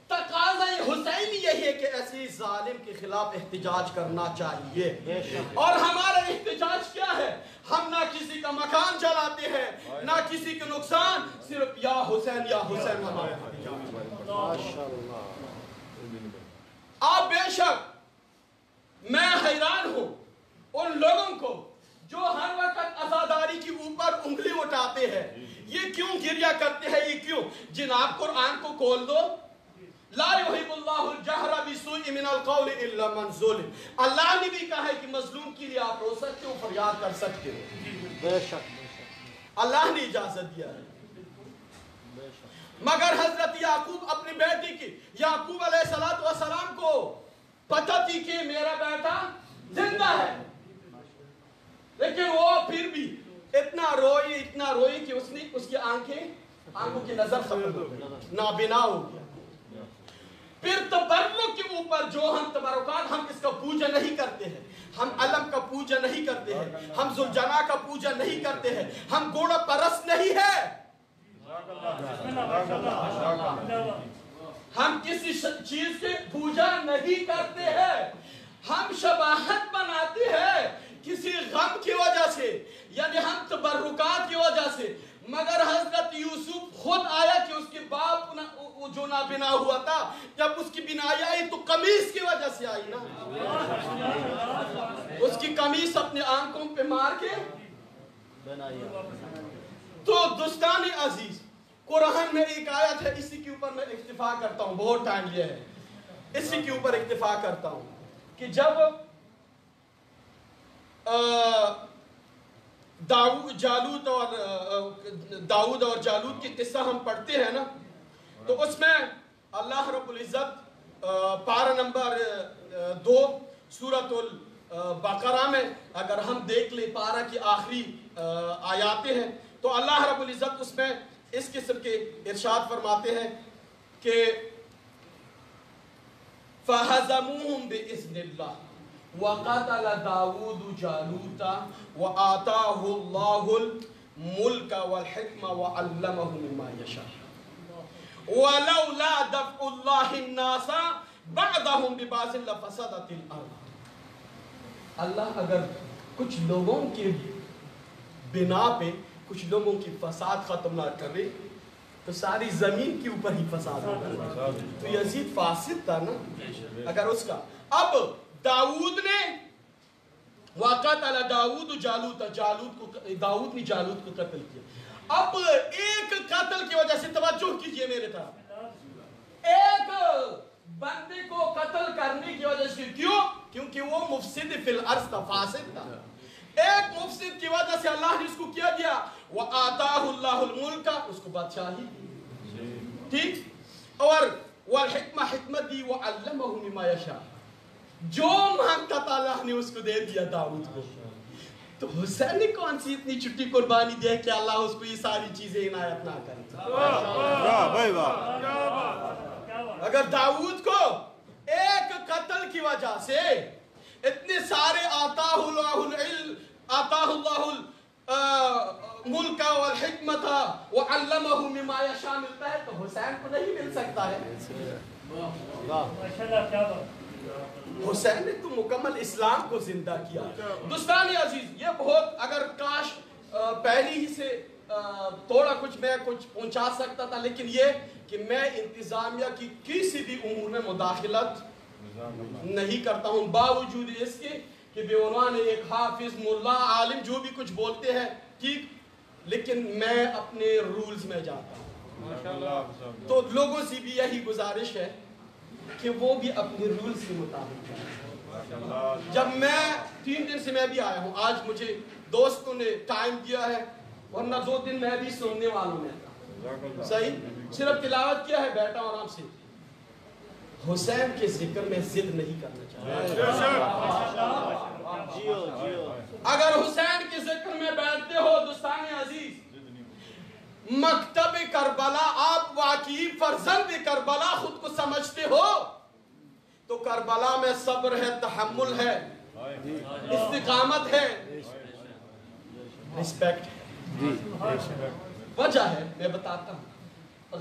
A: تقاضۂ حسینی یہی ہے کہ ایسی ظالم کے خلاف احتجاج کرنا چاہیے. اور ہمارا احتجاج کیا ہے؟ ہم نہ کسی کا مکان جلاتے ہیں، نہ کسی کے نقصان، صرف یا حسین ہمارا احتجاج. آپ بے شک، میں حیران ہوں ان لوگوں کو جو ہر وقت عزاداری کے اوپر انگلی اٹھاتے ہیں. یہ کیوں گریہ کرتے ہیں؟ یہ کیوں؟ جناب قرآن کو کھول دو. لا يحب الله الجهر بسوء من القول الا من ظلم. اللہ نے بھی کہا ہے کہ مظلوم کے لیے آپ رو سکتے ہو، فریاد کر سکتے ہو.
B: بے شک
A: اللہ نے اجازت دیا ہے. مگر حضرت یعقوب اپنے بیٹے کی، یعقوب علیہ السلام کو پتہ تھی کہ میرا بیٹا زندہ ہے، لیکن وہ پھر بھی اتنا روئی کہ اس کی آنکھوں کی نظر ختم ہو گئی، نابینا ہو گیا. پھر تبرک کے اوپر جو ہم تبرکات، ہم اس کا پوجا نہیں کرتے ہیں، ہم علم کا پوجا نہیں کرتے ہیں، ہم ذوالجنا کا پوجا نہیں کرتے ہیں، ہم گھوڑا پرست نہیں ہے، ہم کسی چیز کی پوجا نہیں کرتے ہیں. ہم شباہت بناتے ہیں کسی غم کی وجہ سے، یعنی ہم تبرکات کی وجہ سے. مگر حضرت یوسف خود آیا کہ اس کے باپ جو نابینا ہوا تھا، جب اس کی بینائی آئی تو قمیص کی وجہ سے آئی نا. اس کی قمیص اپنے آنکھوں پہ مار کے. تو دوستان عزیز، قرآن میں ایک آیت ہے، اسی کے اوپر میں اکتفا کرتا ہوں، بہت ٹائم لیا ہے، اسی کے اوپر اکتفا کرتا ہوں کہ جب داؤد اور جالوت کی قصہ ہم پڑھتے ہیں نا، تو اس میں اللہ رب العزت پارہ نمبر 2 سورۃ البقرہ میں اگر ہم دیکھ لیں پارہ کی آخری آیاتیں ہیں، تو اللہ رب العزت اس میں اس قسم کے ارشاد فرماتے ہیں کہ فَهَزَمُوهُمْ بِإِذْنِ اللَّهِ وَقَتَلَ دَاوُودُ جَالُوتَ وَآتَاهُ اللَّهُ الْمُلْكَ وَالْحِكْمَةَ وَعَلَّمَهُ مِمَّا يَشَاءُ وَلَوْلَا دَفْعُ اللَّهِ النَّاسَ بَعْضَهُمْ بِبَعْضٍ لَفَسَدَتِ الْأَرْضُ. اللہ اگر کچھ لوگوں کے بنا پہ کچھ لوگوں کی فساد ختم نہ کرے تو ساری زمین کے اوپر ہی فساد ہوگا. تو یزید فاسد تھا نا اگر اس کا. اب داؤد نے وَقَتَلَ دَاوُودُ جَالُوتَ داؤد نے جالوت کو قتل کیا. اب ایک قتل کی وجہ سے توجہ کیجئے میرے طرف، ایک بندے کو قتل کرنے کی وجہ سے، کیوں؟ کیونکہ وہ مفسد فی الارض تھا، فاسد تھا. ایک مفسد کی وجہ سے اللہ نے اس کو کیا دیا وَآتَاهُ اللَّهُ الْمُلْكَ، اس کو بادشاہی دی، ٹھیک، اور والحکمہ حکمت دی وَعَلَّمَهُ مِمَّا يَشَاءُ، جو مانگتا تھا اللہ نے اس کو دے دیا داؤد کو۔ تو حسین نے کون سی اتنی چھٹی قربانی دی کہ اللہ اس کو یہ ساری چیزیں عنایت نہ کرے؟ اگر داؤد کو ایک قتل کی وجہ سے اتنے سارے آتاہ اللہ العلم، آتاہ اللہ الملک والحکمت وعلمہ مما یشاء ملتا ہے تو حسین کو نہیں مل سکتا ہے؟ حسین نے تو مکمل اسلام کو زندہ کیا۔ دوستان عزیز، یہ بہت اگر کاش پہلی ہی سے تھوڑا کچھ میں کچھ پہنچا سکتا تھا، لیکن یہ کہ میں انتظامیہ کی کسی بھی امور میں مداخلت نہیں کرتا ہوں، باوجود اس کے کہ بے عنوان ایک حافظ ملا عالم جو بھی کچھ بولتے ہیں ٹھیک، لیکن میں اپنے رولز میں جاتا ہوں۔ تو لوگوں سے بھی یہی گزارش ہے کہ وہ بھی اپنے رولز کے مطابق جائیں۔ جب میں 3 دن سے میں بھی آیا ہوں، آج مجھے دوستوں نے ٹائم دیا ہے، ورنہ 2 دن میں بھی سننے والوں میں تھا، صحیح، صرف تلاوت کیا ہے، بیٹھا آرام سے۔ حسین کے ذکر میں ضد نہیں کرنا چاہتا۔ اگر حسین کے ذکر میں بیٹھتے ہو دوستان عزیز، مکتب کربلا، آپ واقعی فرزند کربلا خود کو سمجھتے ہو تو کربلا میں صبر ہے، تحمل ہے، استقامت ہے، رسپیکٹ ہے۔ وجہ ہے میں بتاتا ہوں،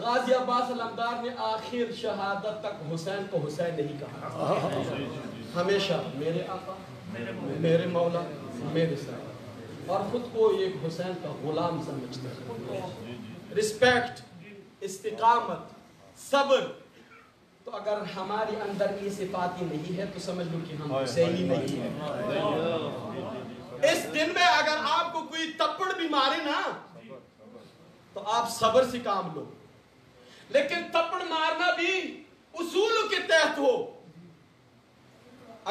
A: غازی عباس علمدار نے آخر شہادت تک حسین کو حسین نہیں کہا، ہمیشہ میرے آقا، میرے مولا، میرے سر، اور خود کو ایک حسین کا غلام سمجھتا ہے۔ رسپیکٹ، استقامت، صبر، تو اگر ہمارے اندر یہ صفات ہی نہیں ہے تو سمجھ لو کہ ہم حسینی نہیں ہیں۔ اس دن میں اگر آپ کو کوئی تپڑ بھی مارے نا تو آپ صبر سے کام لو، لیکن تپڑ مارنا بھی اصول کے تحت ہو۔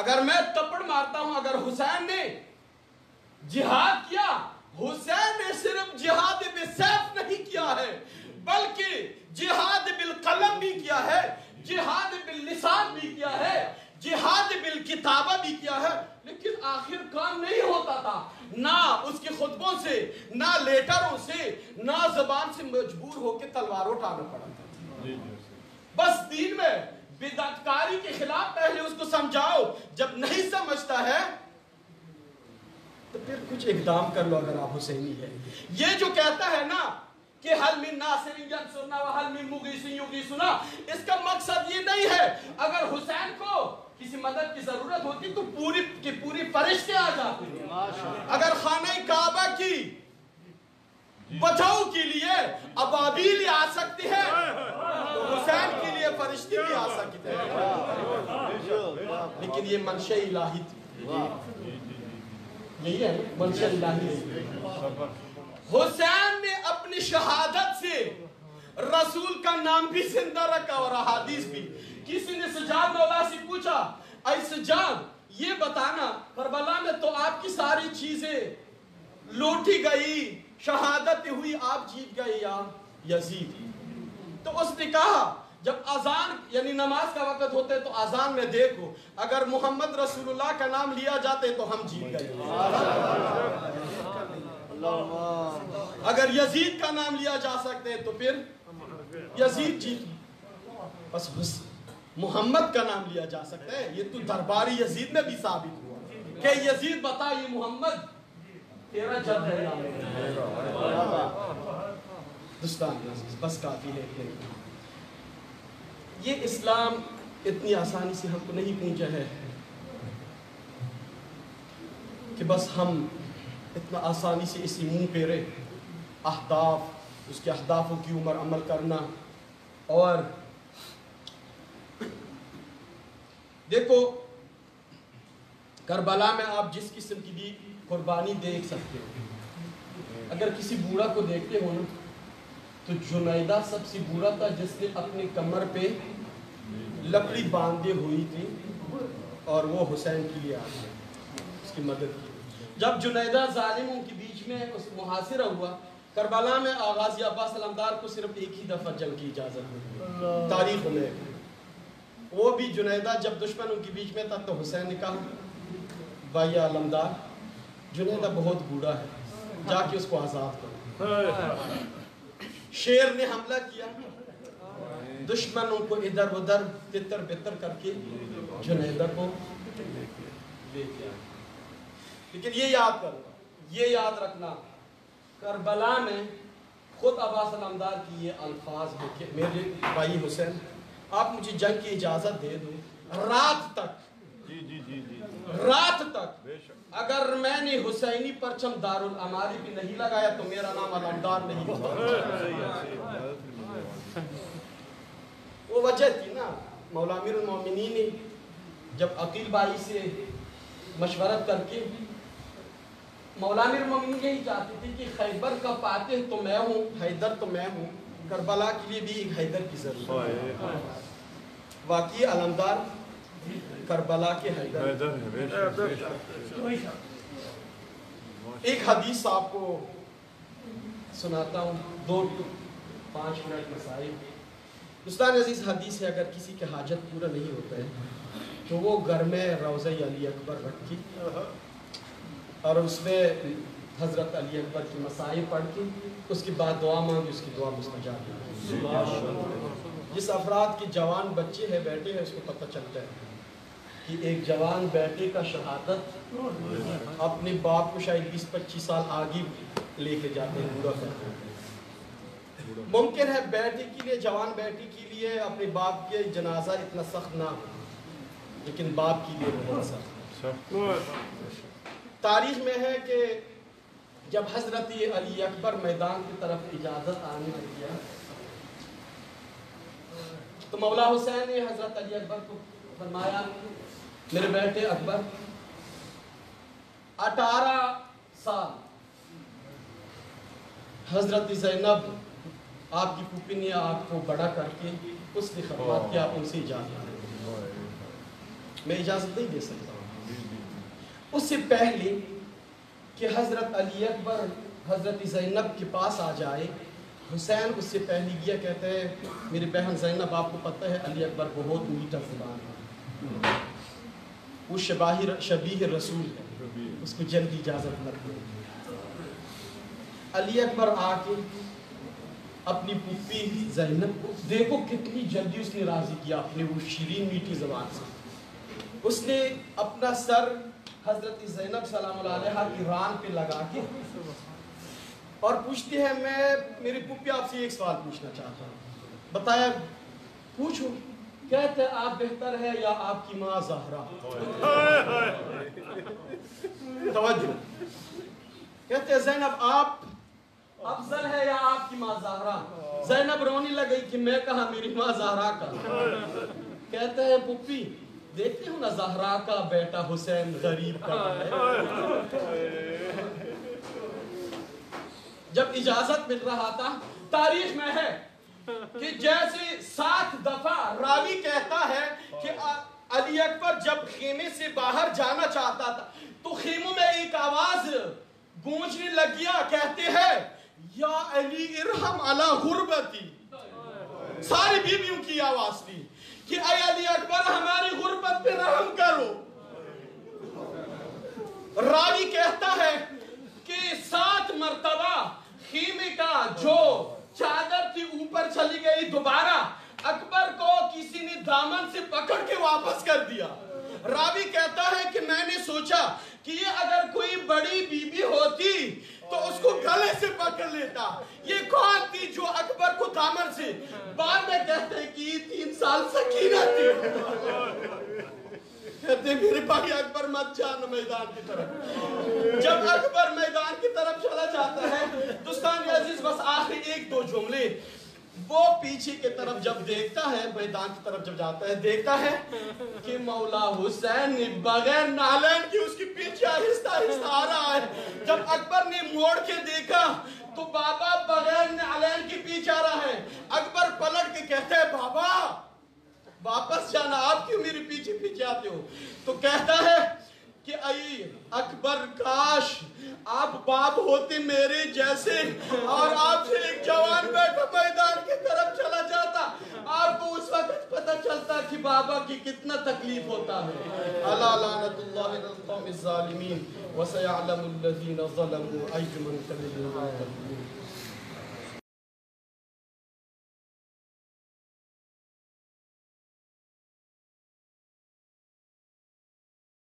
A: اگر میں تپڑ مارتا ہوں، اگر حسین نے جہاد کیا، حسین نے صرف جہاد بالسیف نہیں کیا ہے بلکہ جہاد بالقلم بھی کیا ہے، جہاد باللسان بھی کیا ہے، جہاد بالکتابہ بھی کیا ہے، لیکن آخر کام نہیں ہوتا تھا، نہ اس کے خطبوں سے، نہ لیٹروں سے، نہ زبان سے مجبور ہو کے تلوار اٹھانا پڑا تھا۔ بس دین میں بدعت کاری کے خلاف پہلے اس کو سمجھاؤ، جب نہیں سمجھتا ہے تو پھر کچھ اقدام کر لو اگر آپ حسینی ہے۔ یہ جو کہتا ہے نا کہ حل من ناصر ینصرنا وحل من مغیث یغیثنا، اس کا مقصد یہ نہیں ہے اگر حسین کو کسی مدد کی ضرورت ہوتی تو پوری فرشتے آ جاتے ہیں۔ اگر خانہ کعبہ کی بچاؤ کے لیے ابابیل آ سکتے ہیں تو حسین کے لیے فرشتے بھی آ سکتے ہیں، لیکن یہ منشا الہی تھی، یہی ہے منشا الہی۔ حسین نے اپنی شہادت سے رسول کا نام بھی زندہ رکھا اور احادیث بھی۔ کسی نے سجاد مولا سے پوچھا، اے سجاد یہ بتانا کربلا میں تو آپ کی ساری چیزیں لوٹی گئی، شہادت ہوئی، آپ جیت گئے یا یزید؟ تو اس نے کہا جب اذان یعنی نماز کا وقت ہوتا ہے تو اذان میں دیکھو، اگر محمد رسول اللہ کا نام لیا جاتے تو ہم جیت گئے، اگر یزید کا نام لیا جا سکتے ہیں تو پھر یزید جیت۔ بس محمد کا نام لیا جا سکتا ہے، یہ تو درباری یزید میں بھی ثابت ہوا کہ یزید بتا یہ محمد تیرا جد ہے۔ دوستان بس کافی ہے، یہ اسلام اتنی آسانی سے ہم کو نہیں پہنچا ہے کہ بس ہم اتنا آسانی سے اسی منہ پیرے اہداف، اس کے اہدافوں کی عمر عمل کرنا۔ اور دیکھو کربلا میں آپ جس قسم کی بھی قربانی دیکھ سکتے ہو، اگر کسی بوڑھا کو دیکھتے ہو نا تو جنیدہ سب سے بوڑھا تھا جس نے اپنی کمر پہ لکڑی باندھے ہوئی تھی اور وہ حسین کے لیے آ گیا، اس کی مدد کی۔ جب جنیدہ ظالموں کے بیچ میں اس محاصرہ ہوا، کربلا میں غازی عباس علمدار کو صرف ایک ہی دفعہ جنگ کی اجازت ہوئی تاریخ میں، وہ بھی جنیدہ جب دشمن ان کے بیچ میں تھا تو حسین نے کہا بھائی علمدار جنیدہ بہت بوڑھا ہے، جا کے اس کو آزاد کرو۔ شیر نے حملہ کیا، دشمنوں کو ادھر ادھر تتر بتر کر کے جنیدہ کو لے کے آیا۔ لیکن یہ یاد کرو، یہ یاد رکھنا، کربلا میں خود عباس علمدار کی یہ الفاظ ہے کہ میرے بھائی حسین آپ مجھے جنگ کی اجازت دے دو، رات تک رات تک اگر میں نے حسینی پرچم دارالعماری بھی نہیں لگایا تو میرا نام علمدار نہیں ہوتا۔ وہ وجہ تھی نا، مولا امیر المومنین نے جب عقیل بھائی سے مشورت کر کے، مولا امیر المومنین یہی چاہتے تھے کہ خیبر کا فاتح تو میں ہوں، حیدر تو میں ہوں، کربلا کے لیے بھی ایک حیدر کی ضرورت ہے۔ واقعی علمدار کربلا کے حیدر۔ ایک حدیث آپ کو سناتا ہوں، 2-5 منٹ مسائل۔ دوستان عزیز، حدیث ہے اگر کسی کے حاجت پورا نہیں ہوتا ہے تو وہ گھر میں روضہ علی اکبر رکھی اور اس میں حضرت علی اکبر کی مسائل پڑھ کے اس کے بعد دعا مانگی، اس کی دعا مستجاب ہے۔ جس افراد کے جوان بچے ہیں، بیٹے ہیں، اس کو پتہ چلتا ہے کہ ایک جوان بیٹے کا شہادت اپنے باپ کو شاید 20-25 سال آگے لے کے جاتے ہیں، پورا کرتے ہیں۔ ممکن ہے بیٹے کے لیے، جوان بیٹے کے لیے اپنے باپ کے جنازہ اتنا سخت نہ ہو، لیکن باپ کے لیے بہت سخت۔ تاریخ میں ہے کہ جب حضرت علی اکبر میدان کی طرف اجازت آنے لگی تو مولا حسین نے حضرت علی اکبر کو فرمایا میرے بیٹے اکبر 18 سال حضرت زینب آپ کی پھوپھی نے آپ کو بڑا کر کے اس نے خدمات کیا، ان سے اجازت میں اجازت نہیں دے سکتا ہوں۔ اس سے پہلے کہ حضرت علی اکبر حضرت زینب کے پاس آ جائے، حسین اس سے پہلے گیا، کہتے ہیں میری بہن زینب آپ کو پتہ ہے علی اکبر بہت میٹھا زبان ہے، وہ شبیہ رسول ہے، اس کو جلدی اجازت مت دے۔ علی اکبر آ کے اپنی پھوپھی زینب کو دیکھو کتنی جلدی اس نے راضی کیا اپنے وہ شیرین میٹھی زبان سے۔ اس نے اپنا سر حضرت زینب سلام اللہ علیہ کی ران پہ لگا کے اور پوچھتی ہے میں میری پھوپھی آپ سے ایک سوال پوچھنا چاہتا ہوں، بتایا پوچھو۔ کہتے ہیں آپ بہتر ہے یا آپ کی ماں زہرا؟ توجہ، کہتے ہیں زینب آپ افضل ہے یا آپ کی ماں زہرا؟ زینب رونی لگئی کہ میں کہا میری ماں زہرا کا۔ کہتے ہیں پھوپھی دیکھتے ہو نا زہرا کا بیٹا حسین غریب کا ہے۔ جب اجازت مل رہا تھا، تاریخ میں ہے کہ جیسے 7 دفعہ راوی کہتا ہے کہ علی اکبر جب خیمے سے باہر جانا چاہتا تھا تو خیموں میں ایک آواز گونجنے لگیا، کہتے ہیں یا علی ارحم علی غربتی۔ ساری بیویوں کی آواز تھی کہ اے علی اکبر ہماری غربت پہ رحم کرو۔ راوی کہتا ہے کہ 7 مرتبہ خیمے کا جو چادر تھی اوپر چلی گئی، دوبارہ اکبر کو کسی نے دامن سے پکڑ کے واپس کر دیا۔ راوی کہتا ہے کہ میں نے سوچا کہ یہ اگر کوئی بڑی بیوی ہوتی تو اس کو گلے سے پکڑ لیتا، یہ کون تھی جو اکبر کو دامن سے؟ بعد میں کہتے ہیں کہ یہ 3 سال سکینہ تھی۔ کہتے ہیں میرے بھائی اکبر مت جانا میدان کی طرف۔ جب اکبر میدان کی طرف چلا جاتا ہے، دوستان عزیز بس آخری 1-2 جملے، وہ پیچھے کی طرف جب دیکھتا ہے، میدان کی طرف جب جاتا ہے، دیکھتا ہے کہ مولا حسین بغیر نالین کی اس کے پیچھے آہستہ آہستہ آ رہا ہے۔ جب اکبر نے موڑ کے دیکھا تو بابا بغیر نالین کے پیچھے آ رہا ہے۔ اکبر پلٹ کے کہتا ہے بابا واپس جانا، آپ کیوں میرے پیچھے پیچھے آتے ہو؟ تو کہتا ہے کہ ای اکبر کاش آپ باپ ہوتے میرے جیسے اور آپ سے ایک جوان بیٹھا میدان کی طرف چلا جاتا، آپ کو اس وقت پتہ چلتا کہ بابا کی کتنا تکلیف ہوتا ہے۔ الا لعنت اللہ علی القوم الظالمین وسیعلم الذین ظلموا ای منقلب۔